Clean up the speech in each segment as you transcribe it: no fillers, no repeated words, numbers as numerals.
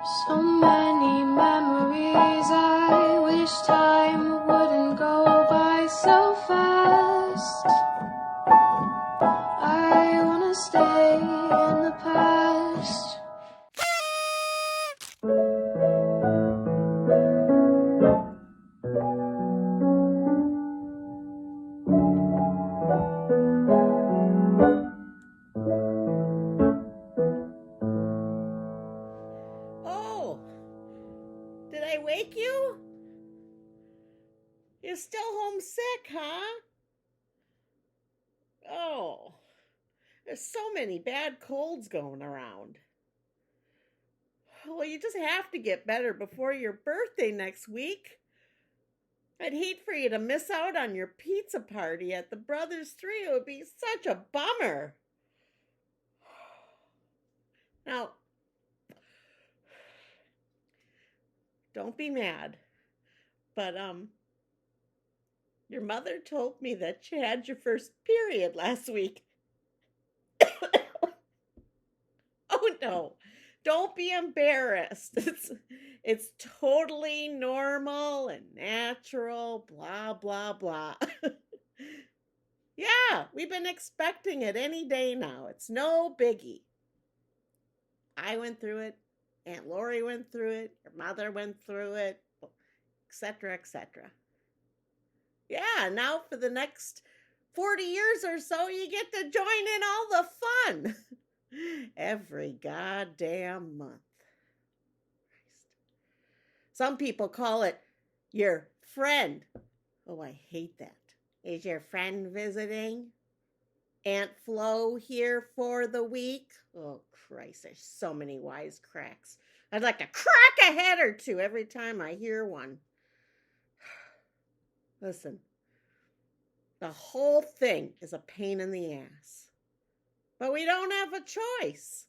So many memories, I wish time wouldn't go by so fast. I wanna stay in the past. Oh, did I wake you? You're still homesick, huh? Oh, there's so many bad colds going around. Well, you just have to get better before your birthday next week. I'd hate for you to miss out on your pizza party at the Brothers 3. It would be such a bummer. Now, don't be mad, but your mother told me that you had your first period last week. Oh no, don't be embarrassed. It's totally normal and natural, blah, blah, blah. Yeah, we've been expecting it any day now. It's no biggie. I went through it. Aunt Lori went through it. Your mother went through it, etc., etc. Yeah, now for the next 40 years or so, you get to join in all the fun. Every goddamn month. Some people call it your friend. Oh, I hate that. Is your friend visiting? Aunt Flo here for the week? Oh, Christ, there's so many wisecracks. I'd like to crack a head or two every time I hear one. Listen, the whole thing is a pain in the ass. But we don't have a choice.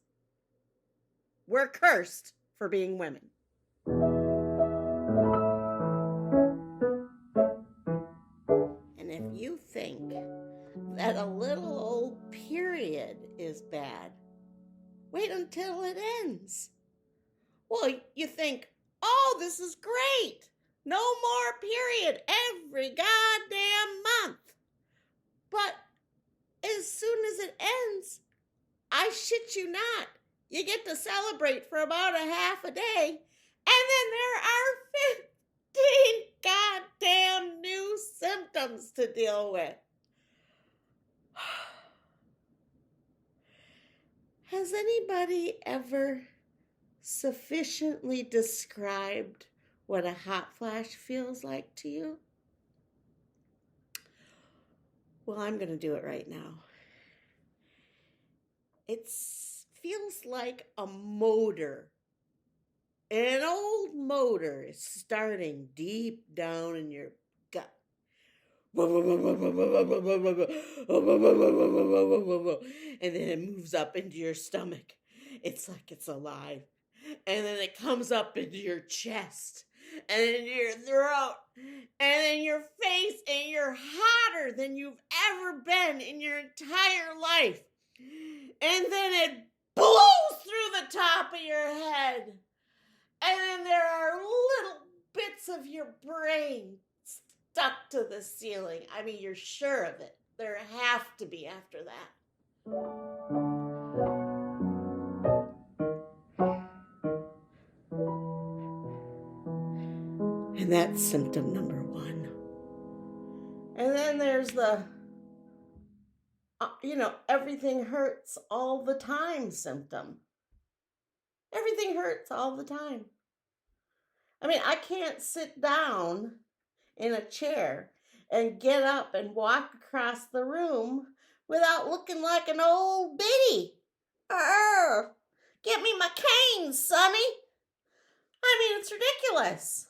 We're cursed for being women. And if you think that a little old period is bad, wait until it ends. Well, you think, oh, this is great. No more period every goddamn month. But as soon as it ends, I shit you not, you get to celebrate for about a half a day, and then there are 15 goddamn new symptoms to deal with. Has anybody ever sufficiently described what a hot flash feels like to you? Well, I'm going to do it right now. It feels like a motor. An old motor is starting deep down in your gut. And then it moves up into your stomach. It's like it's alive. And then it comes up into your chest and into your throat and then your face, and you're hotter than you've ever been in your entire life. And then it blows through the top of your head. And then there are little bits of your brain stuck to the ceiling. I mean, you're sure of it. There have to be after that. And that's symptom number 1. And then there's the, everything hurts all the time symptom. Everything hurts all the time. I mean, I can't sit down in a chair and get up and walk across the room without looking like an old biddy. Get me my cane, Sonny. I mean, it's ridiculous.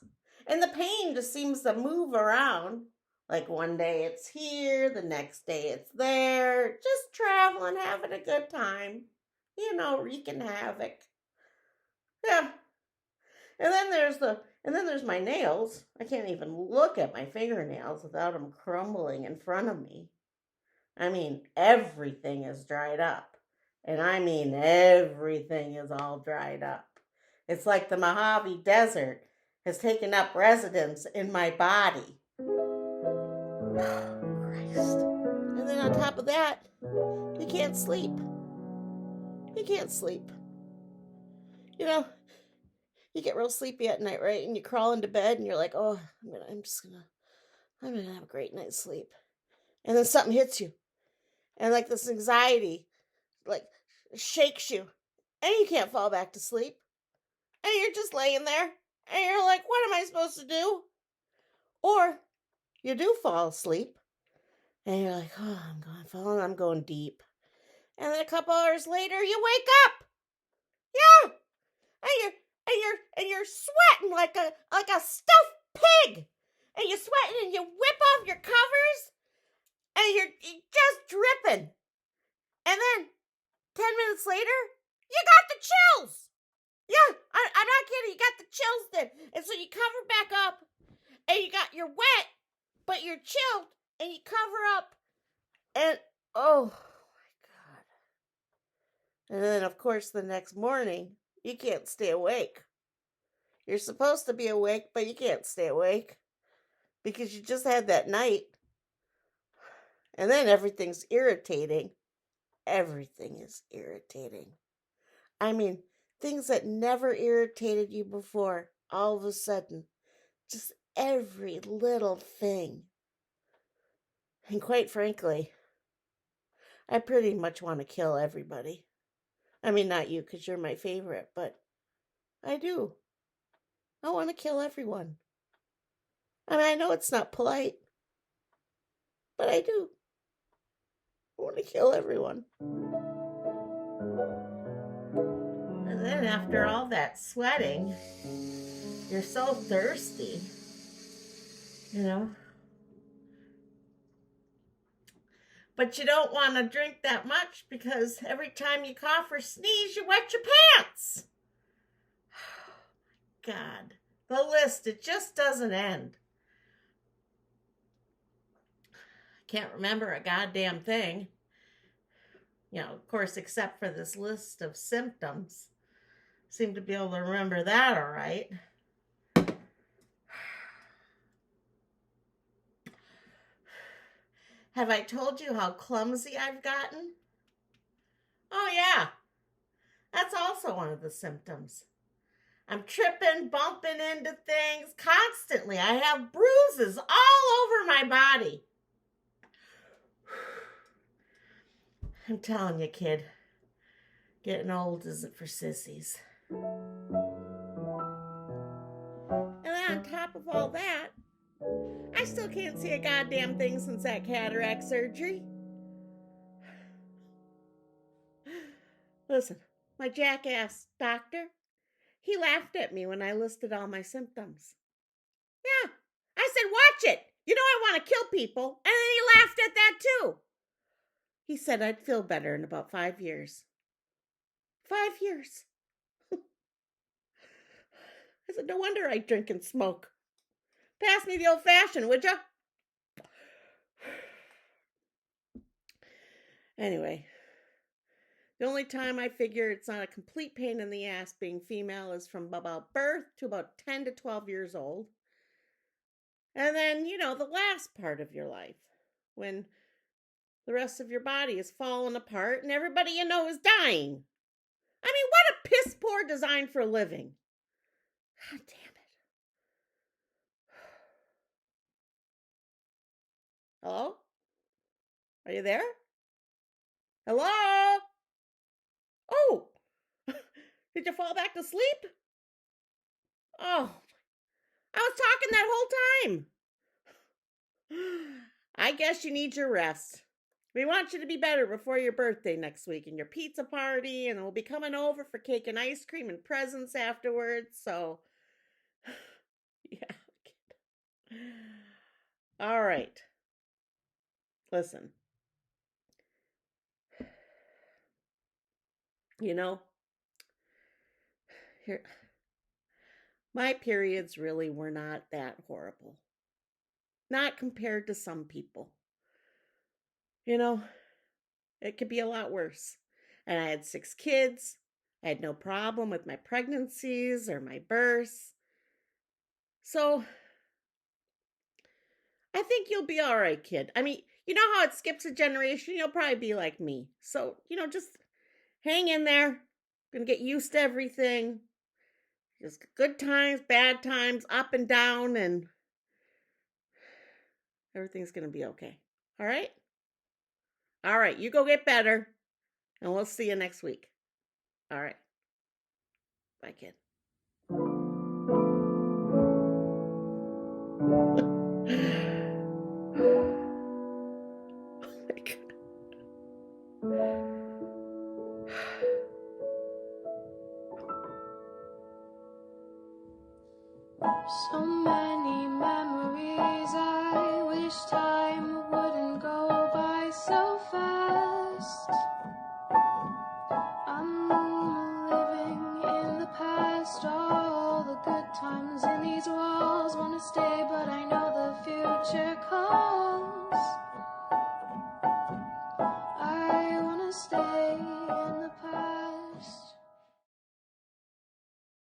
And the pain just seems to move around. Like one day it's here, the next day it's there. Just traveling, having a good time. Wreaking havoc. Yeah. And then there's my nails. I can't even look at my fingernails without them crumbling in front of me. I mean, everything is dried up. And I mean, everything is all dried up. It's like the Mojave Desert has taken up residence in my body. Christ. And then on top of that, you can't sleep. You can't sleep. You know, you get real sleepy at night, right? And you crawl into bed and you're like, oh, I'm gonna have a great night's sleep. And then something hits you. And like this anxiety, like shakes you. And you can't fall back to sleep. And you're just laying there. And you're like, what am I supposed to do? Or you do fall asleep. And you're like, oh, I'm going deep. And then a couple hours later, you wake up. Yeah. And you're sweating like a stuffed pig. And you're sweating and you whip off your covers and you're just dripping. And then 10 minutes later, you got the chills. Yeah, I'm not kidding. You got the chills then. And so you cover back up and you're wet, but you're chilled and you cover up. And oh my God. And then, of course, the next morning, you can't stay awake. You're supposed to be awake, but you can't stay awake because you just had that night. And then everything's irritating. Everything is irritating. I mean, things that never irritated you before, all of a sudden, just every little thing. And quite frankly, I pretty much want to kill everybody. I mean, not you, because you're my favorite, but I do. I want to kill everyone. I mean, I know it's not polite, but I do. I want to kill everyone. And then after all that sweating, you're so thirsty, you know. But you don't want to drink that much because every time you cough or sneeze, you wet your pants. God, the list, it just doesn't end. I can't remember a goddamn thing. You know, of course, except for this list of symptoms. Seem to be able to remember that all right. Have I told you how clumsy I've gotten? Oh, yeah. That's also one of the symptoms. I'm tripping, bumping into things constantly. I have bruises all over my body. I'm telling you, kid, getting old isn't for sissies. And then on top of all that, I still can't see a goddamn thing since that cataract surgery. Listen, my jackass doctor, he laughed at me when I listed all my symptoms. Yeah, I said, watch it. You know I want to kill people. And then he laughed at that too. He said I'd feel better in about 5 years. 5 years. I said, no wonder I drink and smoke. Pass me the old fashioned, would ya? Anyway, the only time I figure it's not a complete pain in the ass being female is from about birth to about 10 to 12 years old. And then, you know, the last part of your life, when the rest of your body is falling apart and everybody you know is dying. I mean, what a piss poor design for a living. God damn it. Hello? Are you there? Hello? Oh, did you fall back to sleep? Oh, I was talking that whole time. I guess you need your rest. We want you to be better before your birthday next week and your pizza party, and we'll be coming over for cake and ice cream and presents afterwards. So, yeah. All right. Listen. You know, here, my periods really were not that horrible. Not compared to some people. You know, it could be a lot worse. And I had 6 kids. I had no problem with my pregnancies or my births. So I think you'll be all right, kid. I mean, you know how it skips a generation? You'll probably be like me. So, just hang in there. Gonna get used to everything. Just good times, bad times, up and down, and everything's gonna be okay. All right? All right, you go get better, and we'll see you next week. All right. Bye, kid. Oh my So many memories, I wish time wouldn't go by so fast. I'm living in the past, all the good times in these walls. Wanna stay, but I know the future calls. I wanna stay in the past.